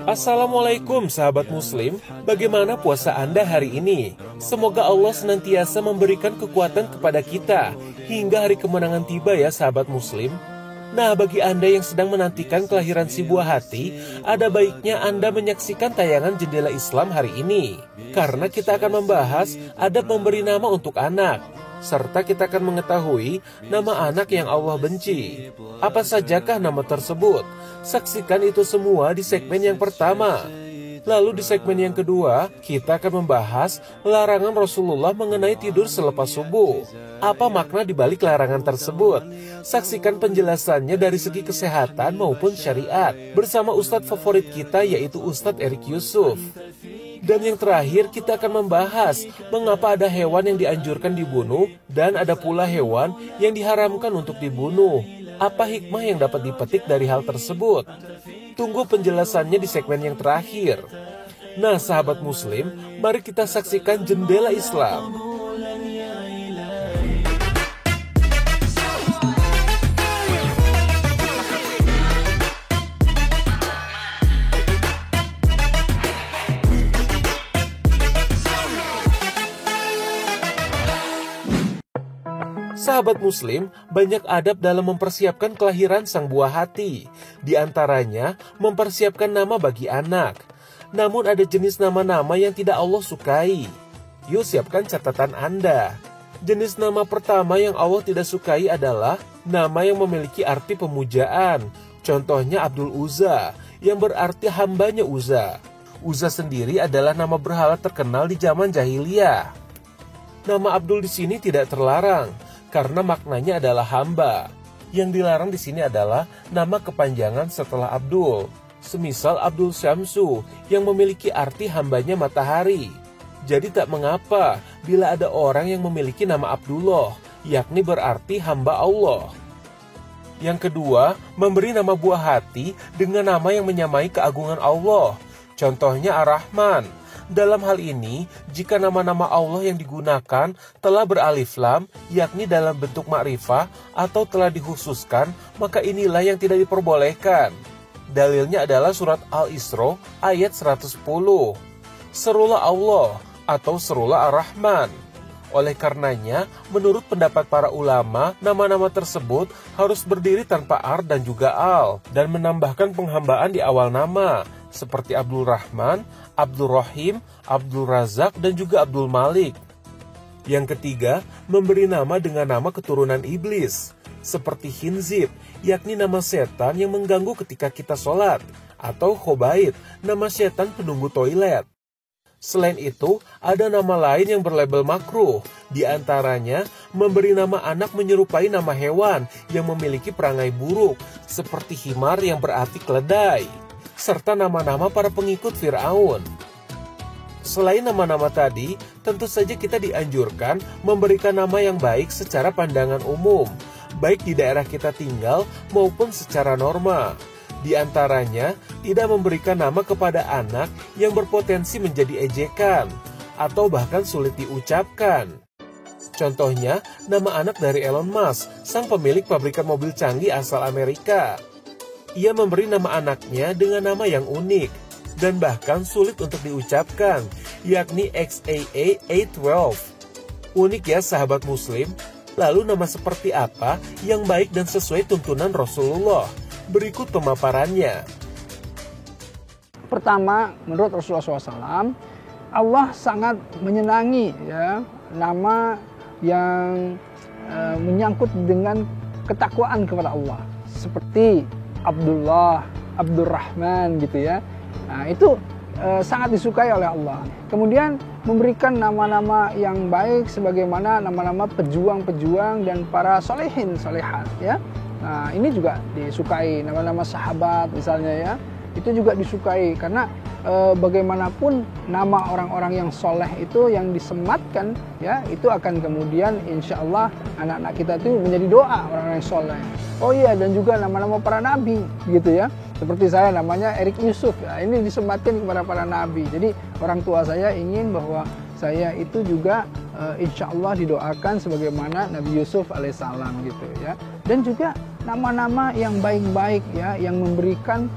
Assalamualaikum sahabat muslim, bagaimana puasa Anda hari ini? Semoga Allah senantiasa memberikan kekuatan kepada kita hingga hari kemenangan tiba ya sahabat muslim. Nah, bagi Anda yang sedang menantikan kelahiran si buah hati, ada baiknya Anda menyaksikan tayangan Jendela Islam hari ini. Karena kita akan membahas adab memberi nama untuk anak, serta kita akan mengetahui nama anak yang Allah benci. Apa sajakah nama tersebut? Saksikan itu semua di segmen yang pertama. Lalu di segmen yang kedua, kita akan membahas larangan Rasulullah mengenai tidur selepas subuh. Apa makna di balik larangan tersebut? Saksikan penjelasannya dari segi kesehatan maupun syariat bersama ustadz favorit kita, yaitu Ustadz Erik Yusuf. Dan yang terakhir, kita akan membahas mengapa ada hewan yang dianjurkan dibunuh dan ada pula hewan yang diharamkan untuk dibunuh. Apa hikmah yang dapat dipetik dari hal tersebut? Tunggu penjelasannya di segmen yang terakhir. Nah, sahabat muslim, mari kita saksikan Jendela Islam. Sahabat muslim, banyak adab dalam mempersiapkan kelahiran sang buah hati. Di antaranya, mempersiapkan nama bagi anak. Namun ada jenis nama-nama yang tidak Allah sukai. Yuk siapkan catatan Anda. Jenis nama pertama yang Allah tidak sukai adalah nama yang memiliki arti pemujaan. Contohnya Abdul Uzza, yang berarti hambanya Uzza. Uzza sendiri adalah nama berhala terkenal di zaman jahiliyah. Nama Abdul di sini tidak terlarang, karena maknanya adalah hamba. Yang dilarang di sini adalah nama kepanjangan setelah Abdul. Semisal Abdul Syamsu yang memiliki arti hambanya matahari. Jadi tak mengapa bila ada orang yang memiliki nama Abdullah, yakni berarti hamba Allah. Yang kedua, memberi nama buah hati dengan nama yang menyamai keagungan Allah. Contohnya Ar-Rahman. Dalam hal ini, jika nama-nama Allah yang digunakan telah beralif lam, yakni dalam bentuk makrifah atau telah dikhususkan, maka inilah yang tidak diperbolehkan. Dalilnya adalah surat Al-Isra ayat 110. Serulah Allah atau serulah Ar-Rahman. Oleh karenanya, menurut pendapat para ulama, nama-nama tersebut harus berdiri tanpa ar dan juga al, dan menambahkan penghambaan di awal nama, seperti Abdul Rahman, Abdul Rahim, Abdul Razak, dan juga Abdul Malik. Yang ketiga, memberi nama dengan nama keturunan iblis, seperti Khinzib, yakni nama setan yang mengganggu ketika kita sholat, atau Khobaid, nama setan penunggu toilet. Selain itu, ada nama lain yang berlabel makruh, di antaranya memberi nama anak menyerupai nama hewan yang memiliki perangai buruk, seperti himar yang berarti keledai, serta nama-nama para pengikut Fir'aun. Selain nama-nama tadi, tentu saja kita dianjurkan memberikan nama yang baik secara pandangan umum, baik di daerah kita tinggal maupun secara norma. Di antaranya, tidak memberikan nama kepada anak yang berpotensi menjadi ejekan, atau bahkan sulit diucapkan. Contohnya, nama anak dari Elon Musk, sang pemilik pabrikan mobil canggih asal Amerika. Ia memberi nama anaknya dengan nama yang unik dan bahkan sulit untuk diucapkan, yakni XAA-A12. Unik ya sahabat muslim. Lalu nama seperti apa yang baik dan sesuai tuntunan Rasulullah? Berikut pemaparannya. Pertama, menurut Rasulullah SAW, Allah sangat menyenangi ya nama yang menyangkut dengan ketakwaan kepada Allah, seperti Abdullah, Abdurrahman gitu ya. Nah, itu sangat disukai oleh Allah. Kemudian memberikan nama-nama yang baik sebagaimana nama-nama pejuang-pejuang dan para solehin, solehat ya. Nah, ini juga disukai, nama-nama sahabat misalnya ya. Itu juga disukai karena bagaimanapun nama orang-orang yang soleh itu yang disematkan ya, itu akan kemudian insya Allah anak-anak kita itu menjadi doa orang-orang yang soleh. Oh iya, dan juga nama-nama para nabi gitu ya. Seperti saya namanya Erik Yusuf ya, ini disematkan kepada para nabi. Jadi orang tua saya ingin bahwa saya itu juga insya Allah didoakan sebagaimana Nabi Yusuf alaihissalam gitu ya. Dan juga nama-nama yang baik-baik ya, yang memberikan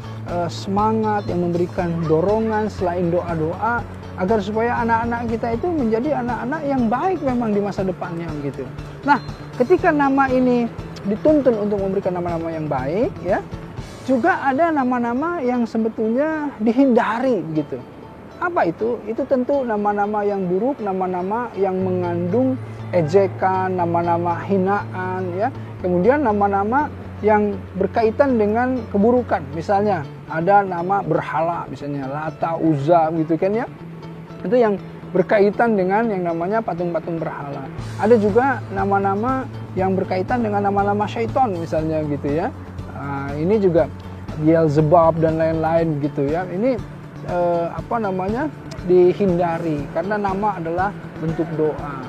semangat, yang memberikan dorongan selain doa-doa agar supaya anak-anak kita itu menjadi anak-anak yang baik memang di masa depannya gitu. Nah, ketika nama ini dituntun untuk memberikan nama-nama yang baik ya, juga ada nama-nama yang sebetulnya dihindari gitu. Apa itu? Itu tentu nama-nama yang buruk, nama-nama yang mengandung ejekan, nama-nama hinaan ya. Kemudian nama-nama yang berkaitan dengan keburukan. Misalnya ada nama berhala, misalnya Lata, Uzza gitu kan ya. Itu yang berkaitan dengan yang namanya patung-patung berhala. Ada juga nama-nama yang berkaitan dengan nama-nama syaitan misalnya gitu ya. Ini juga Beelzebub dan lain-lain gitu ya. Ini dihindari karena nama adalah bentuk doa.